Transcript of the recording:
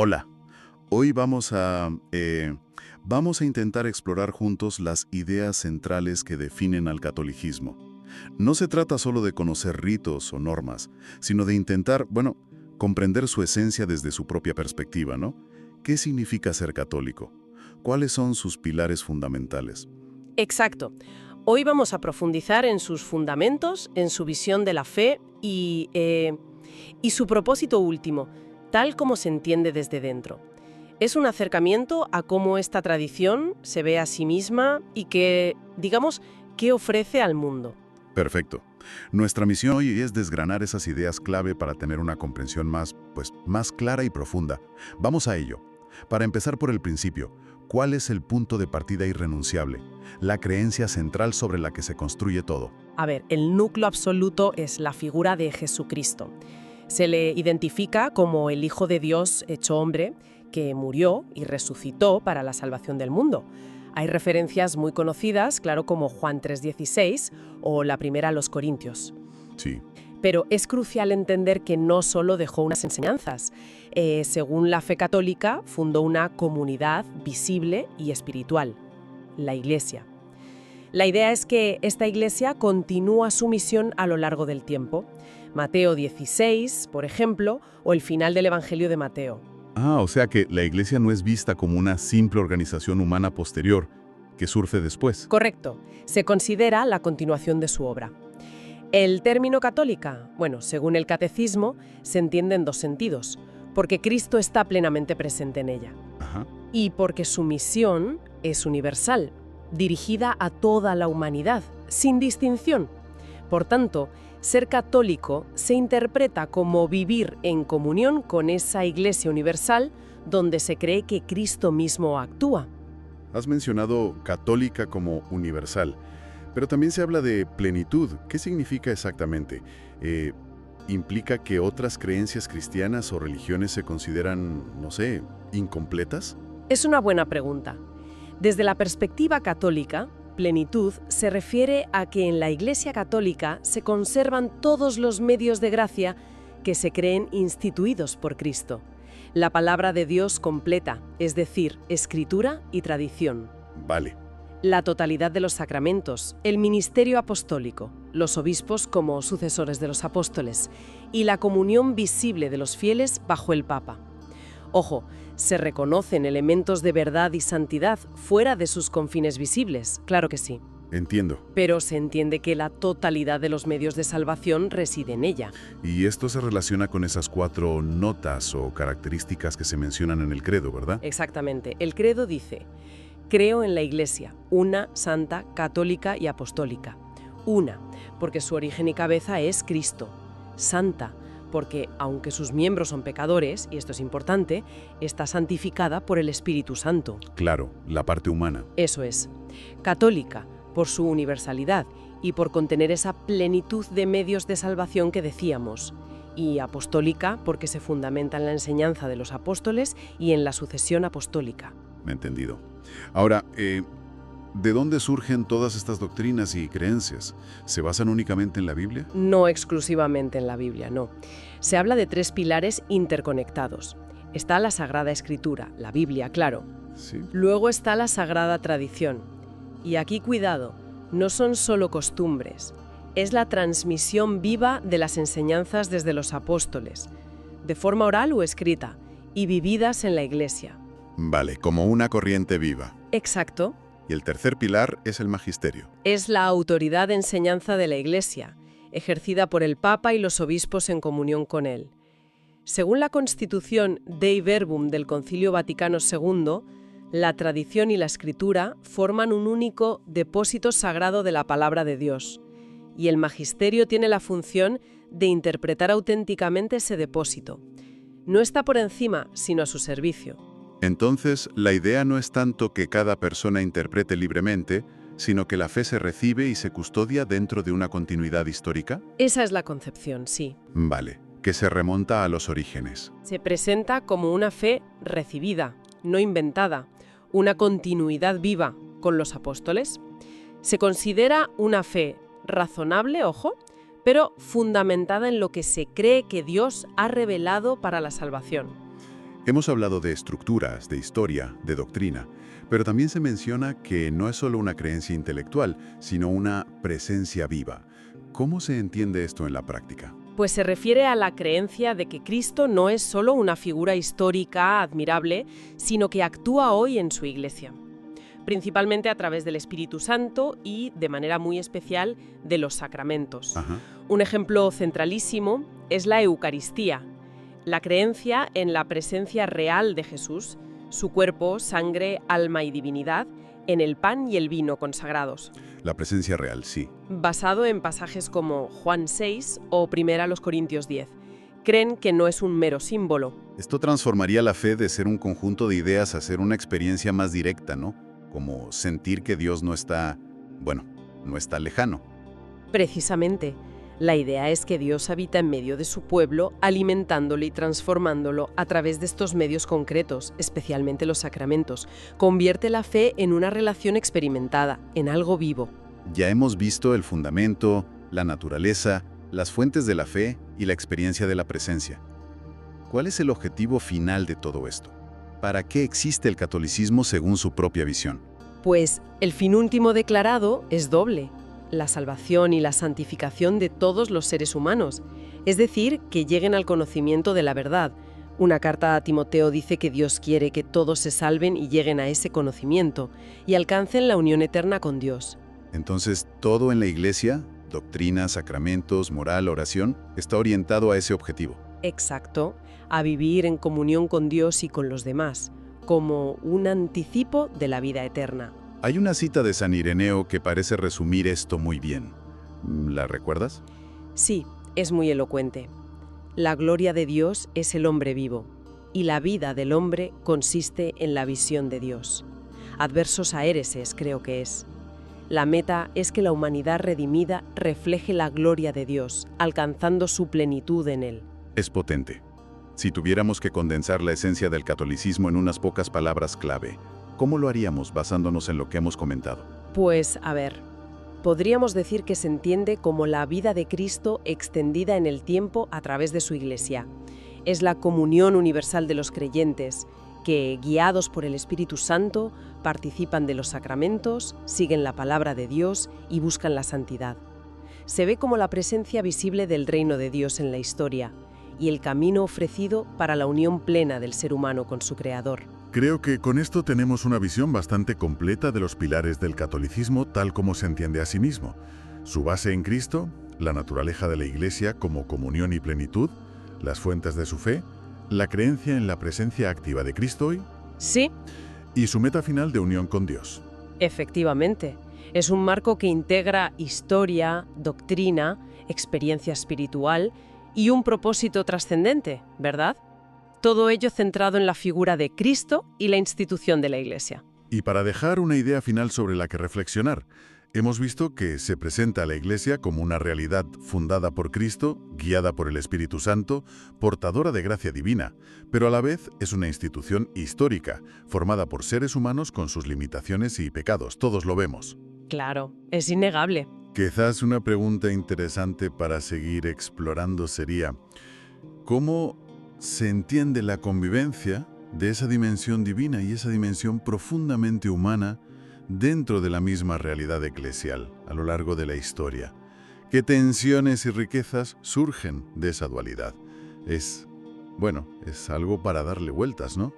Hola, hoy vamos a intentar explorar juntos las ideas centrales que definen al catolicismo. No se trata solo de conocer ritos o normas, sino de intentar, comprender su esencia desde su propia perspectiva, ¿no? ¿Qué significa ser católico? ¿Cuáles son sus pilares fundamentales? Exacto. Hoy vamos a profundizar en sus fundamentos, en su visión de la fe y su propósito último, tal como se entiende desde dentro. Es un acercamiento a cómo esta tradición se ve a sí misma y qué ofrece al mundo. Perfecto. Nuestra misión hoy es desgranar esas ideas clave para tener una comprensión más clara y profunda. Vamos a ello. Para empezar por el principio, ¿cuál es el punto de partida irrenunciable? La creencia central sobre la que se construye todo. A ver, el núcleo absoluto es la figura de Jesucristo. Se le identifica como el Hijo de Dios hecho hombre, que murió y resucitó para la salvación del mundo. Hay referencias muy conocidas, claro, como Juan 3:16 o la primera a los Corintios. Sí. Pero es crucial entender que no solo dejó unas enseñanzas. Según la fe católica, fundó una comunidad visible y espiritual, la Iglesia. La idea es que esta Iglesia continúa su misión a lo largo del tiempo. Mateo 16, por ejemplo, o el final del Evangelio de Mateo. O sea que la Iglesia no es vista como una simple organización humana posterior que surge después. Correcto. Se considera la continuación de su obra. El término católica, según el catecismo, se entiende en dos sentidos. Porque Cristo está plenamente presente en ella. Ajá. Y porque su misión es universal, dirigida a toda la humanidad, sin distinción. Por tanto, ser católico se interpreta como vivir en comunión con esa Iglesia universal donde se cree que Cristo mismo actúa. Has mencionado católica como universal, pero también se habla de plenitud. ¿Qué significa exactamente? ¿Implica que otras creencias cristianas o religiones se consideran, incompletas? Es una buena pregunta. Desde la perspectiva católica, plenitud se refiere a que en la Iglesia católica se conservan todos los medios de gracia que se creen instituidos por Cristo. La palabra de Dios completa, es decir, escritura y tradición. Vale. La totalidad de los sacramentos, el ministerio apostólico, los obispos como sucesores de los apóstoles y la comunión visible de los fieles bajo el Papa. Ojo, se reconocen elementos de verdad y santidad fuera de sus confines visibles, claro que sí. Entiendo. Pero se entiende que la totalidad de los medios de salvación reside en ella. Y esto se relaciona con esas 4 notas o características que se mencionan en el credo, ¿verdad? Exactamente. El credo dice: creo en la Iglesia, una, santa, católica y apostólica. Una, porque su origen y cabeza es Cristo. Santa, porque, aunque sus miembros son pecadores, y esto es importante, está santificada por el Espíritu Santo. Claro, la parte humana. Eso es. Católica, por su universalidad y por contener esa plenitud de medios de salvación que decíamos. Y apostólica, porque se fundamenta en la enseñanza de los apóstoles y en la sucesión apostólica. Entendido. Ahora, ¿de dónde surgen todas estas doctrinas y creencias? ¿Se basan únicamente en la Biblia? No exclusivamente en la Biblia, no. Se habla de 3 pilares interconectados. Está la Sagrada Escritura, la Biblia, claro. Sí. Luego está la Sagrada Tradición. Y aquí, cuidado, no son solo costumbres. Es la transmisión viva de las enseñanzas desde los apóstoles, de forma oral o escrita, y vividas en la Iglesia. Vale, como una corriente viva. Exacto. Y el tercer pilar es el magisterio. Es la autoridad de enseñanza de la Iglesia, ejercida por el Papa y los obispos en comunión con él. Según la Constitución Dei Verbum del Concilio Vaticano II, la tradición y la escritura forman un único depósito sagrado de la palabra de Dios, y el magisterio tiene la función de interpretar auténticamente ese depósito. No está por encima, sino a su servicio. Entonces, la idea no es tanto que cada persona interprete libremente, sino que la fe se recibe y se custodia dentro de una continuidad histórica. Esa es la concepción, sí. Vale, que se remonta a los orígenes. Se presenta como una fe recibida, no inventada, una continuidad viva con los apóstoles. Se considera una fe razonable, ojo, pero fundamentada en lo que se cree que Dios ha revelado para la salvación. Hemos hablado de estructuras, de historia, de doctrina, pero también se menciona que no es solo una creencia intelectual, sino una presencia viva. ¿Cómo se entiende esto en la práctica? Pues se refiere a la creencia de que Cristo no es solo una figura histórica admirable, sino que actúa hoy en su Iglesia, principalmente a través del Espíritu Santo y, de manera muy especial, de los sacramentos. Ajá. Un ejemplo centralísimo es la Eucaristía, la creencia en la presencia real de Jesús, su cuerpo, sangre, alma y divinidad, en el pan y el vino consagrados. La presencia real, sí. Basado en pasajes como Juan 6 o 1 Corintios 10. Creen que no es un mero símbolo. Esto transformaría la fe de ser un conjunto de ideas a ser una experiencia más directa, ¿no? Como sentir que Dios no está, bueno, no está lejano. Precisamente, la idea es que Dios habita en medio de su pueblo, alimentándolo y transformándolo a través de estos medios concretos, especialmente los sacramentos. Convierte la fe en una relación experimentada, en algo vivo. Ya hemos visto el fundamento, la naturaleza, las fuentes de la fe y la experiencia de la presencia. ¿Cuál es el objetivo final de todo esto? ¿Para qué existe el catolicismo según su propia visión? Pues el fin último declarado es doble: la salvación y la santificación de todos los seres humanos, es decir, que lleguen al conocimiento de la verdad. Una carta a Timoteo dice que Dios quiere que todos se salven y lleguen a ese conocimiento, y alcancen la unión eterna con Dios. Entonces, todo en la Iglesia, doctrina, sacramentos, moral, oración, está orientado a ese objetivo. Exacto, a vivir en comunión con Dios y con los demás, como un anticipo de la vida eterna. Hay una cita de San Ireneo que parece resumir esto muy bien. ¿La recuerdas? Sí, es muy elocuente. La gloria de Dios es el hombre vivo, y la vida del hombre consiste en la visión de Dios. Adversos aéreses, creo que es. La meta es que la humanidad redimida refleje la gloria de Dios, alcanzando su plenitud en él. Es potente. Si tuviéramos que condensar la esencia del catolicismo en unas pocas palabras clave, ¿cómo lo haríamos basándonos en lo que hemos comentado? Pues, a ver, podríamos decir que se entiende como la vida de Cristo extendida en el tiempo a través de su Iglesia. Es la comunión universal de los creyentes, que, guiados por el Espíritu Santo, participan de los sacramentos, siguen la palabra de Dios y buscan la santidad. Se ve como la presencia visible del reino de Dios en la historia y el camino ofrecido para la unión plena del ser humano con su Creador. Creo que con esto tenemos una visión bastante completa de los pilares del catolicismo tal como se entiende a sí mismo. Su base en Cristo, la naturaleza de la Iglesia como comunión y plenitud, las fuentes de su fe, la creencia en la presencia activa de Cristo hoy Sí, y su meta final de unión con Dios. efectivamente. Es un marco que integra historia, doctrina, experiencia espiritual y un propósito trascendente, ¿verdad? Todo ello centrado en la figura de Cristo y la institución de la Iglesia. Y para dejar una idea final sobre la que reflexionar, hemos visto que se presenta a la Iglesia como una realidad fundada por Cristo, guiada por el Espíritu Santo, portadora de gracia divina, pero a la vez es una institución histórica, formada por seres humanos con sus limitaciones y pecados. Todos lo vemos. Claro, es innegable. Quizás una pregunta interesante para seguir explorando sería, ¿cómo se entiende la convivencia de esa dimensión divina y esa dimensión profundamente humana dentro de la misma realidad eclesial a lo largo de la historia? ¿Qué tensiones y riquezas surgen de esa dualidad? Es algo para darle vueltas, ¿no?